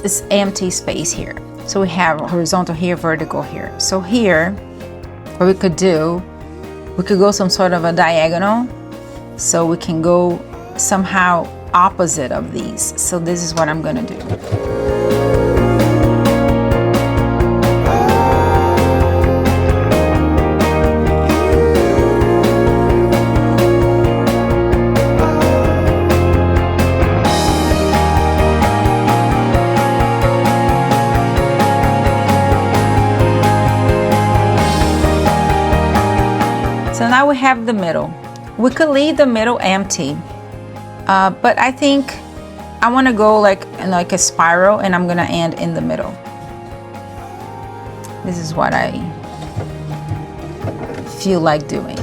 is empty space here. So we have horizontal here, vertical here. So here, what we could do, we could go some sort of a diagonal. So we can go somehow opposite of these. So this is what I'm gonna do. So now we have the middle. We could leave the middle empty, but I think I want to go like a spiral, and I'm gonna end in the middle. This is what I feel like doing.